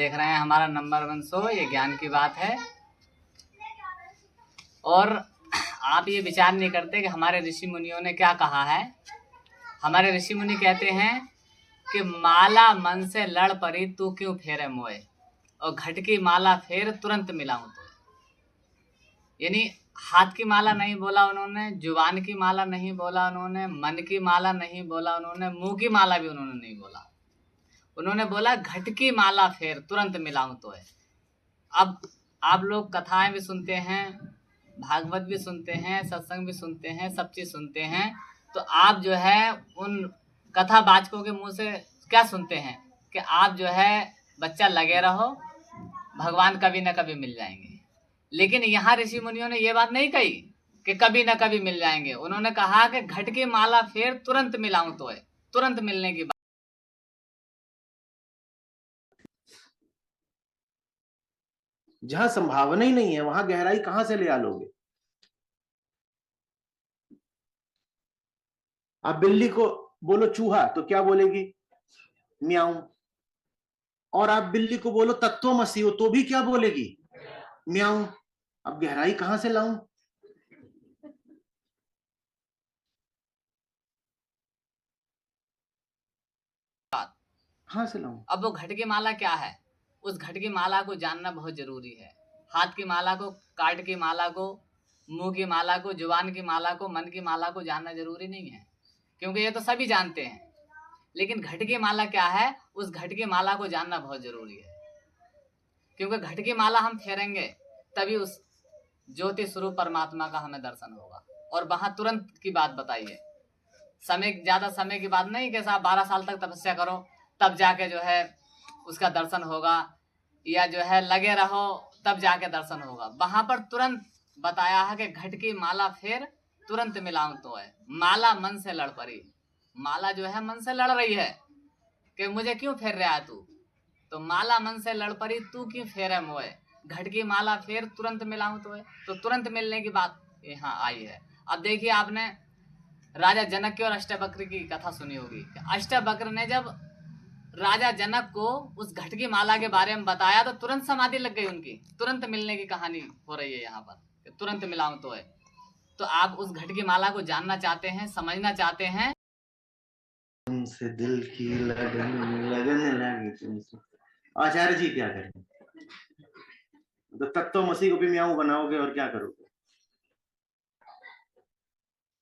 देख रहे हैं हमारा नंबर 1 शो, ये ज्ञान की बात है। और आप ये विचार नहीं करते कि हमारे ऋषि मुनियों ने क्या कहा है। हमारे ऋषि मुनि कहते हैं कि माला मन से लड़ परी तू क्यों फेरे मोए, और घट की माला फेर तुरंत मिलाऊं तो। यानी हाथ की माला नहीं बोला उन्होंने, जुबान की माला नहीं बोला उन्होंने, मन की माला नहीं बोला उन्होंने, मुंह की माला भी उन्होंने नहीं बोला। उन्होंने बोला घट की माला फेर तुरंत मिलाऊं तो है। अब आप लोग कथाएं भी सुनते हैं, भागवत भी सुनते हैं, सत्संग भी सुनते हैं, सब चीज सुनते हैं, तो आप जो है उन कथावाचकों के मुंह से क्या सुनते हैं कि आप जो है बच्चा लगे रहो, भगवान कभी न कभी मिल जाएंगे। लेकिन यहाँ ऋषि मुनियों ने ये बात नहीं कही कि कभी न कभी मिल जाएंगे। उन्होंने कहा कि घट की माला फेर तुरंत मिलाऊं तो है, तुरंत मिलने की बात। जहां संभावना ही नहीं है वहां गहराई कहां से ले आ लोगे। आप बिल्ली को बोलो चूहा तो क्या बोलेगी, म्याऊं। और आप बिल्ली को बोलो तत्वमसी हो तो भी क्या बोलेगी, म्याऊं। अब गहराई कहां से लाऊं। कहां से लाऊं। अब वो घट की माला क्या है, उस घट की माला को जानना बहुत जरूरी है। हाथ की माला को, काट की माला को, मुंह की माला को, जुबान की माला को, मन की माला को जानना जरूरी नहीं है, क्योंकि ये तो सभी जानते हैं। लेकिन घट की माला क्या है, उस घट की माला को जानना बहुत जरूरी है। क्योंकि घट की माला हम फेरेंगे तभी उस ज्योति स्वरूप परमात्मा का हमें दर्शन होगा। और वहां तुरंत की बात बताइए, समय, ज्यादा समय की बात नहीं कि साहब 12 साल तक तपस्या करो तब जाके जो है उसका दर्शन होगा, या जो है लगे रहो तब जाके दर्शन होगा। वहां पर तुरंत बताया है कि घट की माला फेर तुरंत मिलाऊं तो है। माला मन से लड़ पड़ी, माला जो है मन से लड़ रही है कि मुझे क्यों फेर रहा है तू, तो माला मन से लड़ पड़ी तू क्यों फेरे मोए, घट की माला फेर तुरंत मिलाऊं तो है। तो तुरंत मिलने की बात यहाँ आई है। अब देखिए, आपने राजा जनक की और अष्टवक्र की कथा सुनी होगी। अष्टवक्र ने जब राजा जनक को उस घट की माला के बारे में बताया तो तुरंत समाधि लग गई उनकी, तुरंत मिलने की कहानी हो रही है यहाँ पर, तुरंत मिलाऊं तो है। तो आप उस घट की माला को जानना चाहते हैं, समझना चाहते हैं, तुमसे दिल की लगन लगन लगी तुमसे। आचार्य जी क्या करें, तो तत्वमसी को भी म्याऊं बनाओगे और क्या करोगे।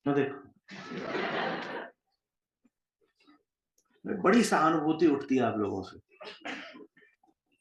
तो देखो बड़ी सहानुभूति उठती है आप लोगों से।